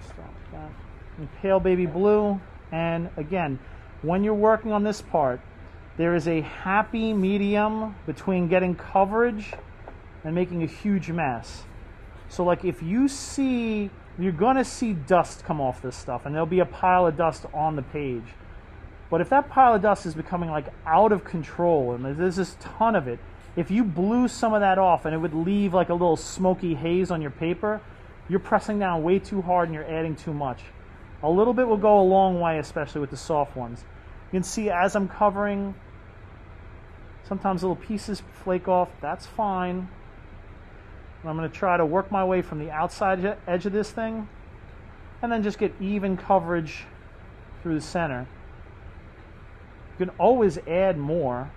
Start with that. And pale baby blue. And again, when you're working on this part, there is a happy medium between getting coverage and making a huge mess. So like if you see, you're gonna see dust come off this stuff, and there'll be a pile of dust on the page. But if that pile of dust is becoming like out of control, and there's this ton of it, if you blew some of that off and it would leave like a little smoky haze on your paper, you're pressing down way too hard and you're adding too much. A little bit will go a long way, especially with the soft ones. You can see as I'm covering, sometimes little pieces flake off. That's fine. And I'm going to try to work my way from the outside edge of this thing and then just get even coverage through the center. You can always add more,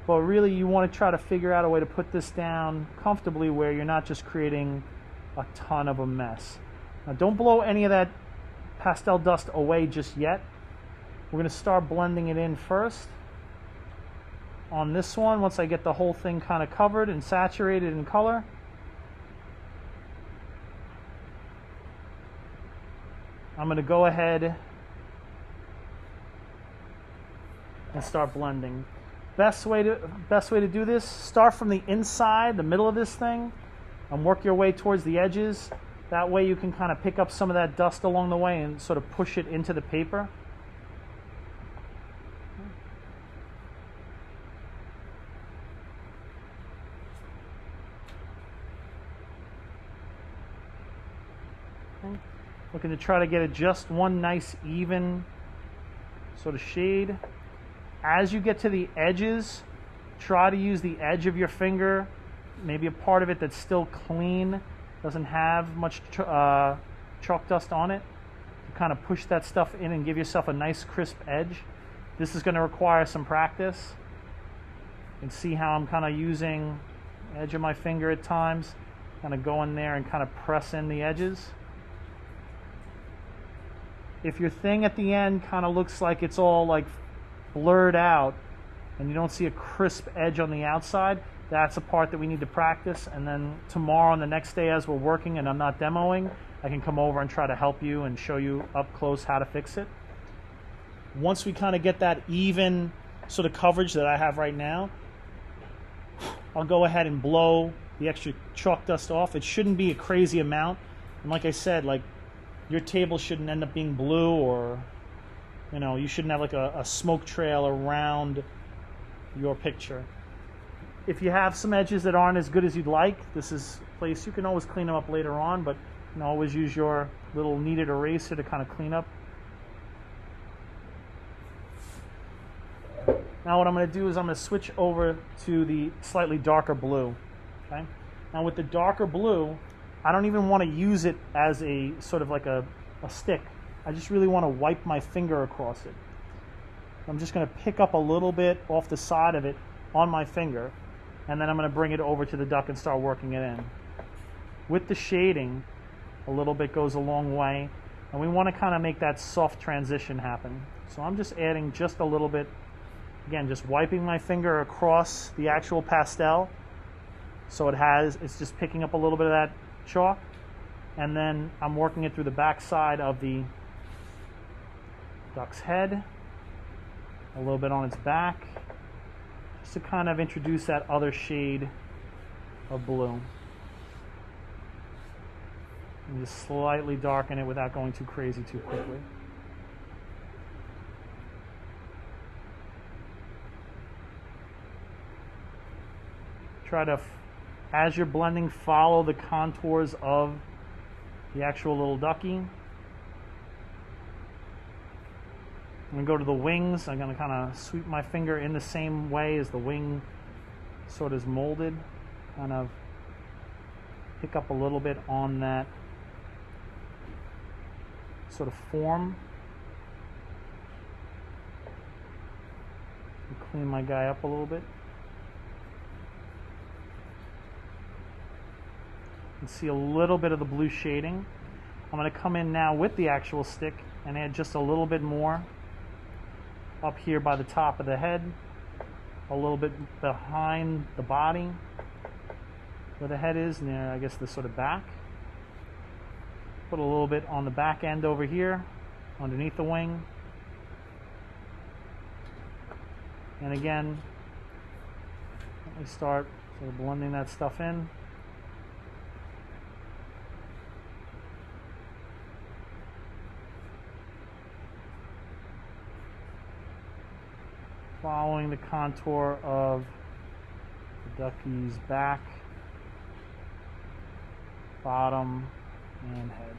but really you want to try to figure out a way to put this down comfortably where you're not just creating a ton of a mess. Now don't blow any of that pastel dust away just yet. We're going to start blending it in first. On this one, once I get the whole thing kind of covered and saturated in color, I'm going to go ahead and start blending. Best way to do this, start from the inside, the middle of this thing, and work your way towards the edges. That way you can kind of pick up some of that dust along the way and sort of push it into the paper. Okay. Looking to try to get it just one nice even sort of shade. As you get to the edges, try to use the edge of your finger, maybe a part of it that's still clean, doesn't have much chalk dust on it, to kind of push that stuff in and give yourself a nice crisp edge. This is going to require some practice. You can see how I'm kind of using the edge of my finger at times, kind of go in there and kind of press in the edges. If your thing at the end kind of looks like it's all like blurred out and you don't see a crisp edge on the outside, that's a part that we need to practice. And then tomorrow and the next day as we're working and I'm not demoing, I can come over and try to help you and show you up close how to fix it. Once we kind of get that even sort of coverage that I have right now, I'll go ahead and blow the extra chalk dust off. It shouldn't be a crazy amount. And like I said, like your table shouldn't end up being blue, or you know, you shouldn't have like a smoke trail around your picture. If you have some edges that aren't as good as you'd like, this is a place you can always clean them up later on, but you can always use your little kneaded eraser to kind of clean up. Now what I'm going to do is I'm going to switch over to the slightly darker blue. Okay? Now with the darker blue, I don't even want to use it as a sort of like a stick. I just really want to wipe my finger across it. I'm just going to pick up a little bit off the side of it on my finger, and then I'm going to bring it over to the duck and start working it in. With the shading, a little bit goes a long way, and we want to kind of make that soft transition happen. So I'm just adding just a little bit, again, just wiping my finger across the actual pastel, so it's just picking up a little bit of that chalk, and then I'm working it through the back side of the duck's head, a little bit on its back, just to kind of introduce that other shade of blue. And just slightly darken it without going too crazy too quickly. Try to, as you're blending, follow the contours of the actual little ducky. I'm going to go to the wings. I'm going to kind of sweep my finger in the same way as the wing sort of is molded. Kind of pick up a little bit on that sort of form. Clean my guy up a little bit. You can see a little bit of the blue shading. I'm going to come in now with the actual stick and add just a little bit more up here by the top of the head, a little bit behind the body where the head is, near I guess the sort of back. put a little bit on the back end over here, underneath the wing. And again, let me start sort of blending that stuff in. Following the contour of the ducky's back, bottom, and head.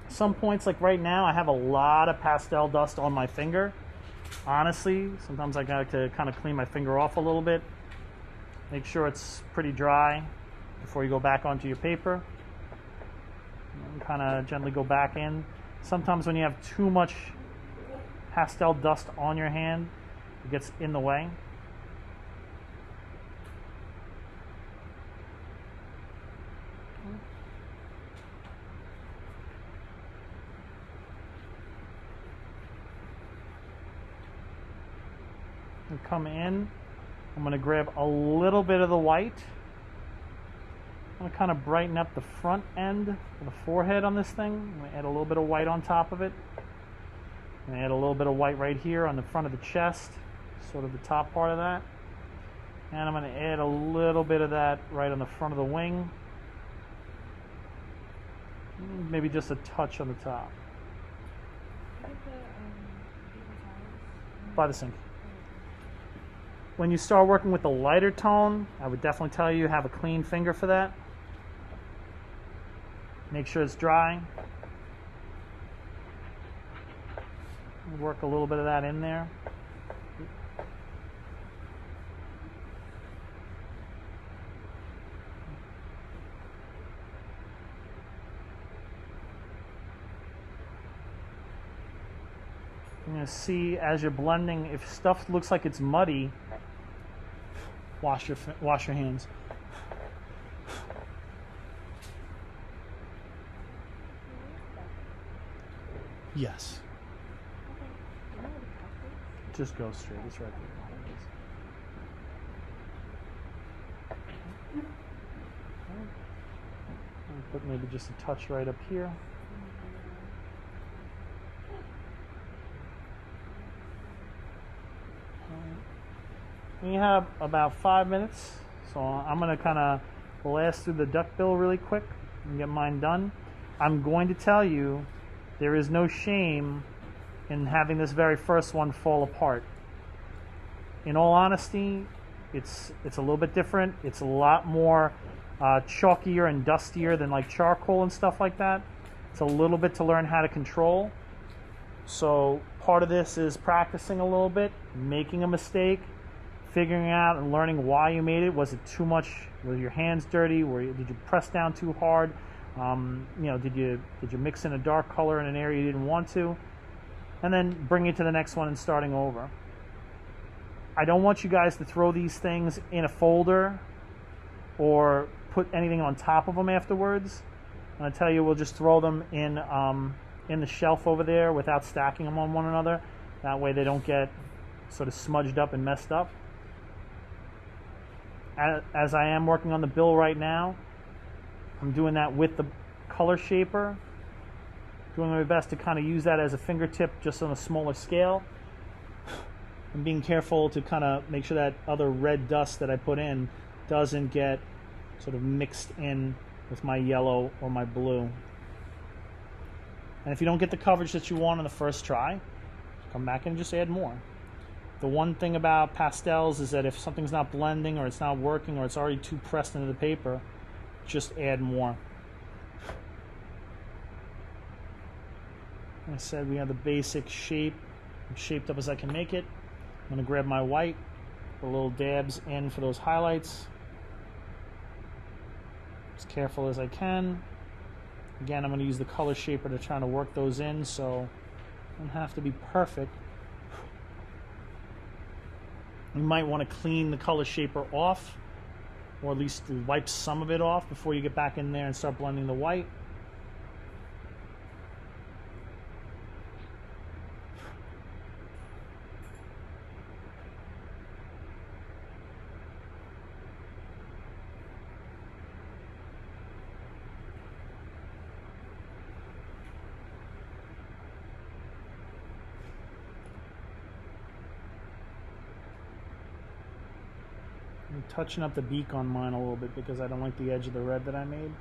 Some points, like right now, I have a lot of pastel dust on my finger. Honestly, sometimes I got to kind of clean my finger off a little bit. Make sure it's pretty dry before you go back onto your paper. And kind of gently go back in. Sometimes when you have too much pastel dust on your hand, it gets in the way. And come in, I'm going to grab a little bit of the white. I'm going to kind of brighten up the front end of the forehead on this thing. I'm going to add a little bit of white on top of it. I'm going to add a little bit of white right here on the front of the chest, sort of the top part of that. And I'm going to add a little bit of that right on the front of the wing. Maybe just a touch on the top. By the sink. When you start working with the lighter tone, I would definitely tell you have a clean finger for that. Make sure it's dry. Work a little bit of that in there. You're going to see as you're blending, if stuff looks like it's muddy, wash your hands. Yes. Just go straight. It's right there. Put maybe just a touch right up here. We have about 5 minutes, so I'm going to kind of blast through the duckbill really quick and get mine done. I'm going to tell you there is no shame in having this very first one fall apart. In all honesty, it's a little bit different. It's a lot more chalkier and dustier than like charcoal and stuff like that. It's a little bit to learn how to control. So part of this is practicing a little bit, making a mistake, figuring out and learning why you made it. Was it too much? Were your hands dirty? Did you press down too hard? Did you mix in a dark color in an area you didn't want to? And then bring it to the next one and starting over. I don't want you guys to throw these things in a folder or put anything on top of them afterwards. And I tell you, we'll just throw them in the shelf over there without stacking them on one another. That way they don't get sort of smudged up and messed up. As I am working on the bill right now, I'm doing that with the color shaper. Doing my best to kind of use that as a fingertip just on a smaller scale. And being careful to kind of make sure that other red dust that I put in doesn't get sort of mixed in with my yellow or my blue. And if you don't get the coverage that you want on the first try, come back and just add more. The one thing about pastels is that if something's not blending or it's not working or it's already too pressed into the paper, just add more. Like I said, we have the basic shape, shaped up as I can make it. I'm going to grab my white, put little dabs in for those highlights. As careful as I can. Again, I'm going to use the color shaper to try to work those in, so I don't have to be perfect. You might want to clean the color shaper off, or at least wipe some of it off before you get back in there and start blending the white. I'm touching up the beak on mine a little bit because I don't like the edge of the red that I made.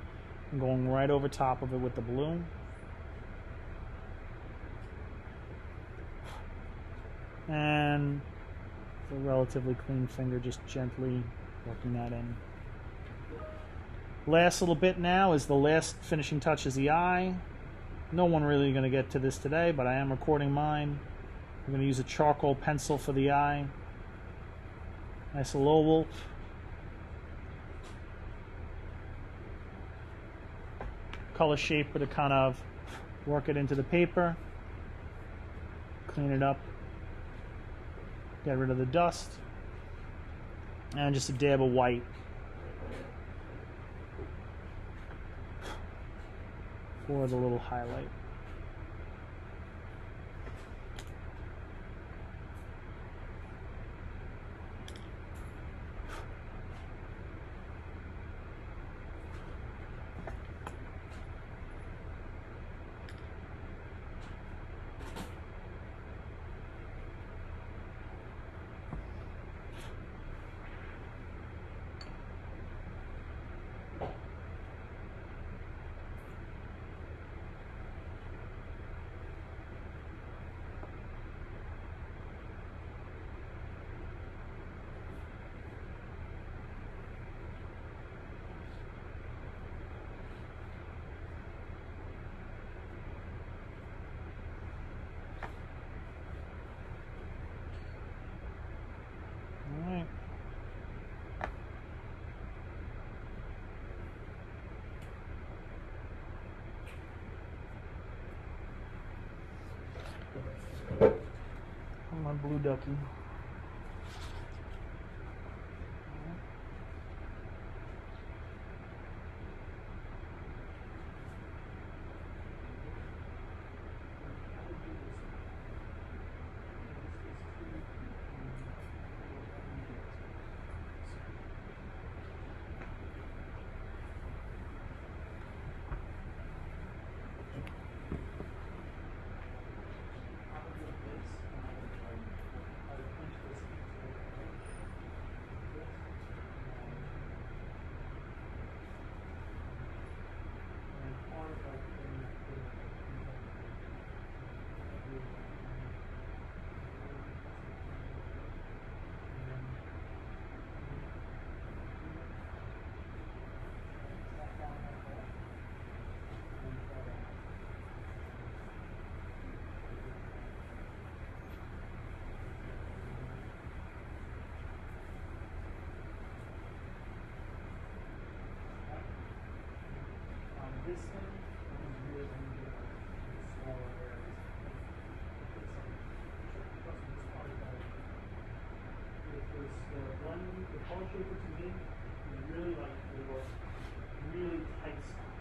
I'm going right over top of it with the blue. And with a relatively clean finger, just gently working that in. Last little bit now is the last finishing touch is the eye. No one really going to get to this today, but I am recording mine. I'm going to use a charcoal pencil for the eye. Nice little oval. Color shaper to kind of work it into the paper. Clean it up. Get rid of the dust. And just a dab of white. For the little highlight. Alright. My blue ducky. This one is really going to get smaller areas. The one, the color shaper to me, is really like for really tight spots.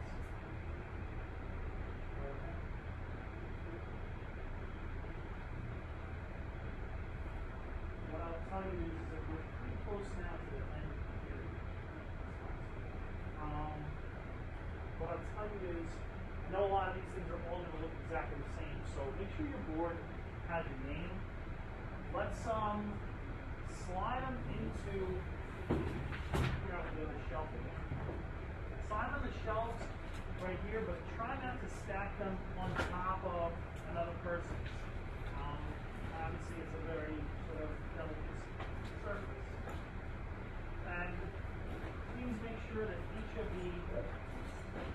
What I'll tell you is that we're pretty close now to the end here. What I'll tell you is, I know a lot of these things are all going to look exactly the same, so make sure your board has your name. Let's slide them into, figure out where the shelf is. Slide them on the shelves right here, but try not to stack them on top of another person's. Obviously, it's a very sort of delicate surface. And please make sure that each of the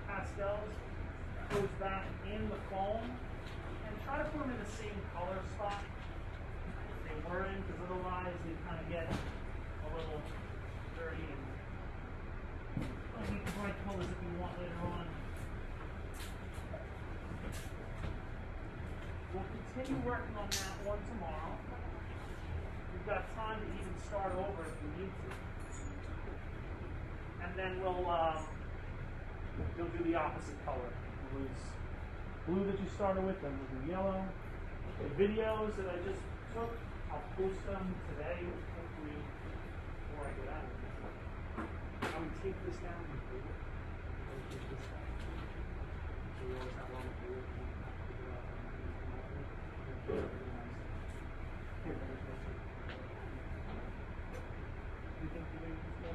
pastels goes back in the foam, and try to put them in the same color spot that they were in, because otherwise they kind of get a little dirty. And make the bright colors if you want later on. We'll continue working on that one tomorrow. We've got time to even start over if we need to, and then we'll do the opposite color. It was blue that you started with, then we'll do yellow. The videos that I just took, I'll post them today, hopefully, before I get out of here. I'm going to take this down and do it. Take this down. So we always have one to do it. You think you're going to